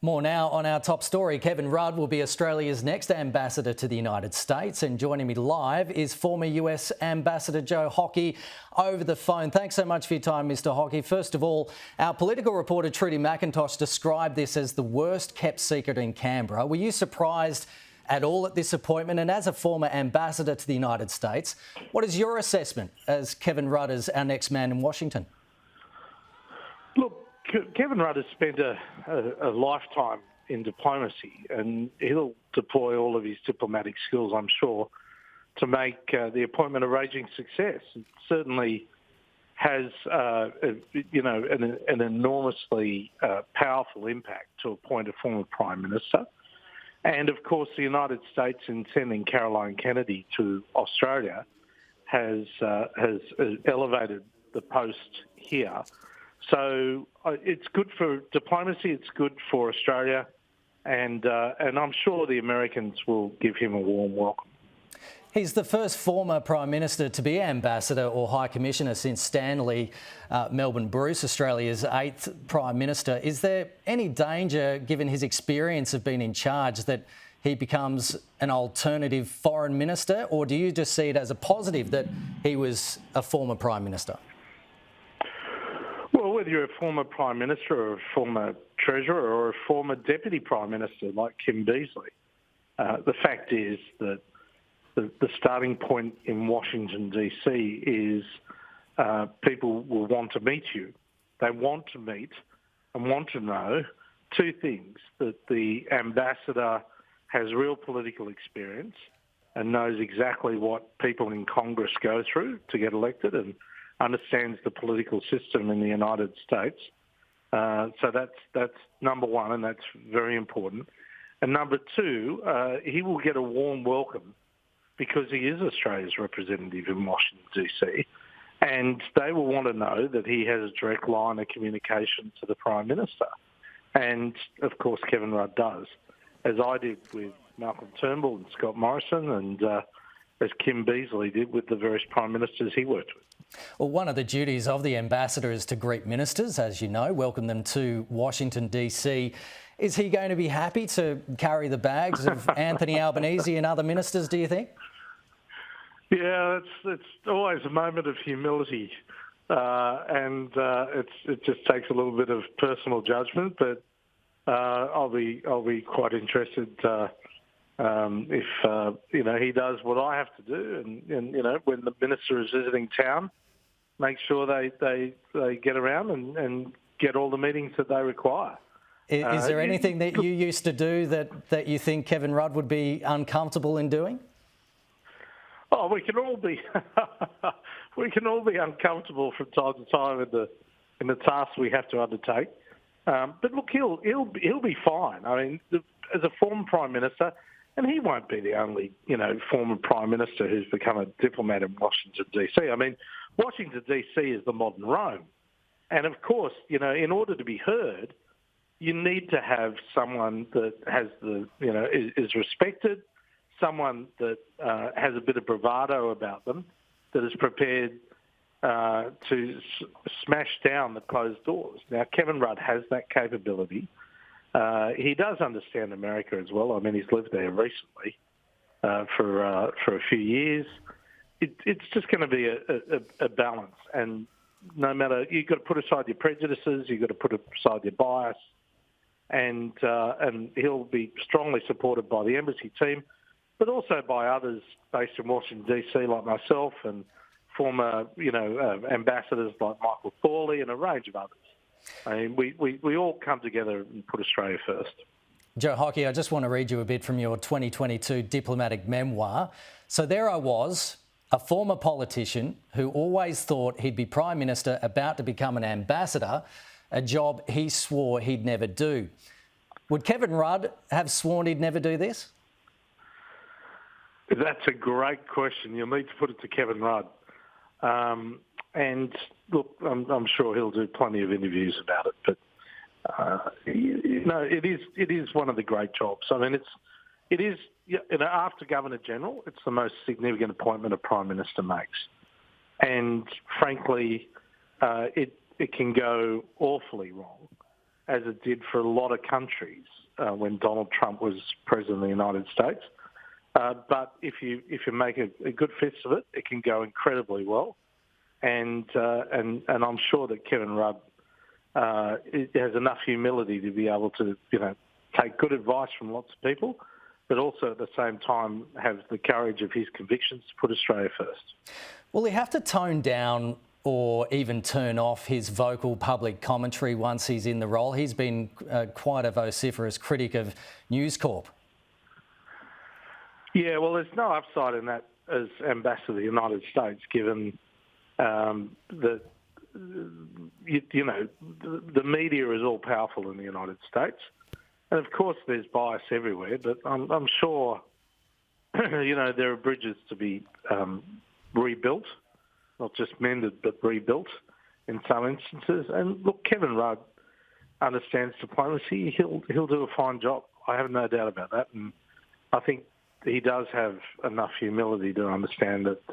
More now on our top story. Kevin Rudd will be Australia's next ambassador to the United States, and joining me live is former US Ambassador Joe Hockey over the phone. Thanks so much for your time, Mr. Hockey. First of all, our political reporter Trudy McIntosh described this as the worst kept secret in Canberra. Were you surprised at all at this appointment? And as a former ambassador to the United States, what is your assessment as Kevin Rudd as our next man in Washington? Look, Kevin Rudd has spent a lifetime in diplomacy, and he'll deploy all of his diplomatic skills, I'm sure, to make the appointment a raging success. It certainly has, an enormously powerful impact to appoint a former Prime Minister. And, of course, the United States, in sending Caroline Kennedy to Australia, has elevated the post here. So it's good for diplomacy, it's good for Australia, and I'm sure the Americans will give him a warm welcome. He's the first former Prime Minister to be Ambassador or High Commissioner since Stanley Melbourne Bruce, Australia's 8th Prime Minister. Is there any danger, given his experience of being in charge, that he becomes an alternative foreign minister, or do you just see it as a positive that he was a former Prime Minister? Well, whether you're a former Prime Minister or a former Treasurer or a former Deputy Prime Minister like Kim Beazley, the fact is that the starting point in Washington, D.C. is people will want to meet you. They want to meet and want to know two things: that the ambassador has real political experience and knows exactly what people in Congress go through to get elected and understands the political system in the United States. So that's number one, and that's very important. And number two, he will get a warm welcome because he is Australia's representative in Washington, D.C. And they will want to know that he has a direct line of communication to the Prime Minister. And, of course, Kevin Rudd does, as I did with Malcolm Turnbull and Scott Morrison, and as Kim Beazley did with the various Prime Ministers he worked with. Well, one of the duties of the ambassador is to greet ministers, as you know, welcome them to Washington, D.C. Is he going to be happy to carry the bags of Anthony Albanese and other ministers, do you think? Yeah, it's always a moment of humility, and it just takes a little bit of personal judgment. But I'll be quite interested if he does what I have to do, and when the minister is visiting town, make sure they get around and get all the meetings that they require. Is there anything that you used to do that you think Kevin Rudd would be uncomfortable in doing? Oh, we can all be uncomfortable from time to time in the tasks we have to undertake. But look, he'll be fine. I mean, as a former Prime Minister, and he won't be the only former Prime Minister who's become a diplomat in Washington, D.C. I mean, Washington, D.C. is the modern Rome. And of course, in order to be heard, you need to have someone that has is respected, someone that has a bit of bravado about them, that is prepared to smash down the closed doors. Now, Kevin Rudd has that capability. He does understand America as well. I mean, he's lived there recently for a few years. It's just going to be a balance, and no matter, you've got to put aside your prejudices, you've got to put aside your bias, and he'll be strongly supported by the embassy team, but also by others based in Washington, D.C., like myself, and former, ambassadors like Michael Thorley and a range of others. I mean, we all come together and put Australia first. Joe Hockey, I just want to read you a bit from your 2022 diplomatic memoir. So there I was, a former politician who always thought he'd be Prime Minister about to become an ambassador, a job he swore he'd never do. Would Kevin Rudd have sworn he'd never do this? That's a great question. You'll need to put it to Kevin Rudd. And look, I'm sure he'll do plenty of interviews about it. But it is one of the great jobs. I mean, it is after Governor General, it's the most significant appointment a Prime Minister makes, and frankly, it can go awfully wrong. as it did for a lot of countries when Donald Trump was president of the United States. But if you make a good fist of it, it can go incredibly well. And I'm sure that Kevin Rudd has enough humility to be able to, take good advice from lots of people, but also at the same time have the courage of his convictions to put Australia first. Will he have to tone down or even turn off his vocal public commentary once he's in the role? He's been quite a vociferous critic of News Corp. Yeah, well, there's no upside in that as Ambassador of the United States, given that, the media is all powerful in the United States. And of course there's bias everywhere, but I'm sure, there are bridges to be rebuilt, not just mended, but rebuilt in some instances. And look, Kevin Rudd understands diplomacy. He'll do a fine job. I have no doubt about that. And I think he does have enough humility to understand that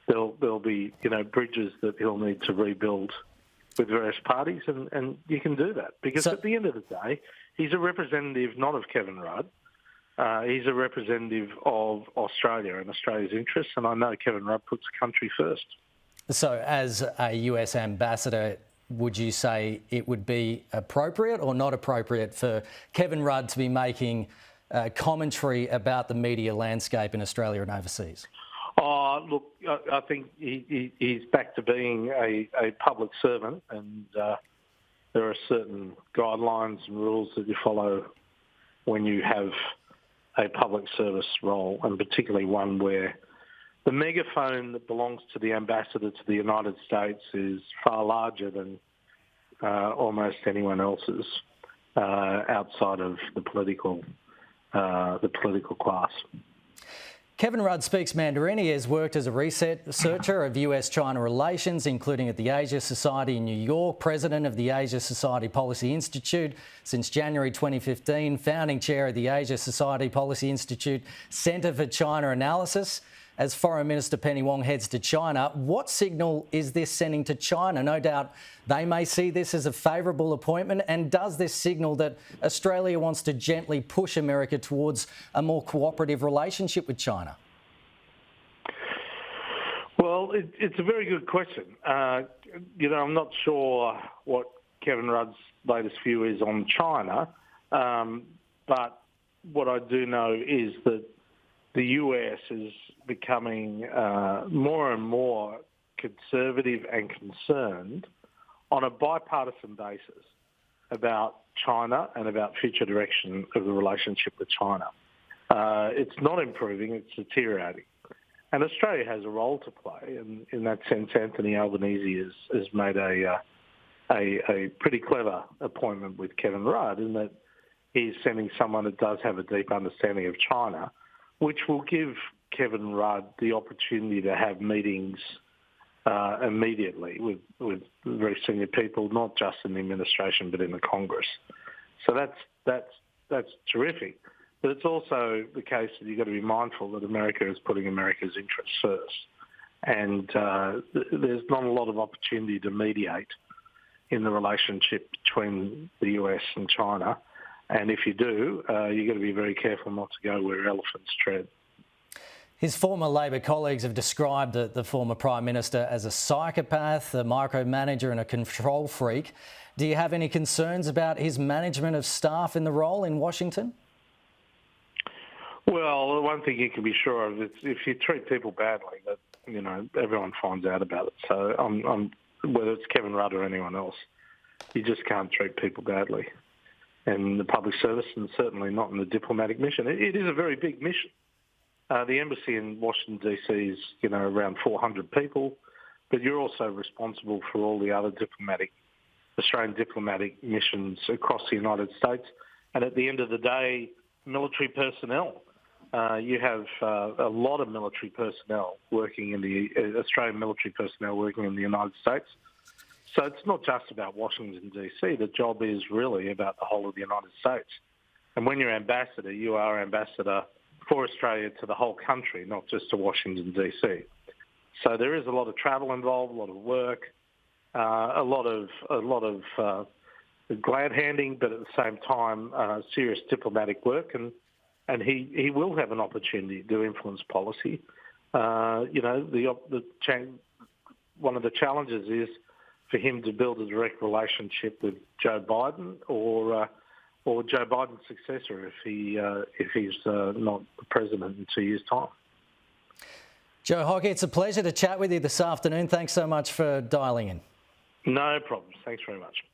there'll be, bridges that he'll need to rebuild with various parties, and you can do that. Because at the end of the day, he's a representative not of Kevin Rudd. He's a representative of Australia and Australia's interests, and I know Kevin Rudd puts the country first. So as a US ambassador, would you say it would be appropriate or not appropriate for Kevin Rudd to be making commentary about the media landscape in Australia and overseas? Look, I think he's back to being a public servant, and there are certain guidelines and rules that you follow when you have a public service role, and particularly one where the megaphone that belongs to the ambassador to the United States is far larger than almost anyone else's outside of the political class. Kevin Rudd speaks Mandarin. He has worked as a researcher of US-China relations, including at the Asia Society in New York, president of the Asia Society Policy Institute since January 2015, founding chair of the Asia Society Policy Institute Centre for China Analysis. As Foreign Minister Penny Wong heads to China, what signal is this sending to China? No doubt they may see this as a favourable appointment. And does this signal that Australia wants to gently push America towards a more cooperative relationship with China? Well, it's a very good question. I'm not sure what Kevin Rudd's latest view is on China, but what I do know is that the US is becoming more and more conservative and concerned on a bipartisan basis about China and about future direction of the relationship with China. It's not improving, it's deteriorating. And Australia has a role to play. And in that sense, Anthony Albanese has made a pretty clever appointment with Kevin Rudd in that he's sending someone that does have a deep understanding of China, which will give Kevin Rudd the opportunity to have meetings immediately with very senior people, not just in the administration but in the Congress. So that's terrific. But it's also the case that you've got to be mindful that America is putting America's interests first, and there's not a lot of opportunity to mediate in the relationship between the US and China. And if you do, you've got to be very careful not to go where elephants tread. His former Labor colleagues have described the former Prime Minister as a psychopath, a micromanager and a control freak. Do you have any concerns about his management of staff in the role in Washington? Well, the one thing you can be sure of is if you treat people badly, that everyone finds out about it. So whether it's Kevin Rudd or anyone else, you just can't treat people badly in the public service, and certainly not in the diplomatic mission. It is a very big mission. The embassy in Washington, D.C. is, around 400 people, but you're also responsible for all the other Australian diplomatic missions across the United States. And at the end of the day, military personnel. You have a lot of military personnel working in Australian military personnel working in the United States. So it's not just about Washington, D.C. The job is really about the whole of the United States. And when you're ambassador, you are ambassador for Australia to the whole country, not just to Washington, D.C. So there is a lot of travel involved, a lot of work, a lot of glad handing, but at the same time, serious diplomatic work, and he will have an opportunity to influence policy. One of the challenges is for him to build a direct relationship with Joe Biden or Joe Biden's successor if he's not the president in 2 years' time. Joe Hockey, it's a pleasure to chat with you this afternoon. Thanks so much for dialing in. No problems. Thanks very much.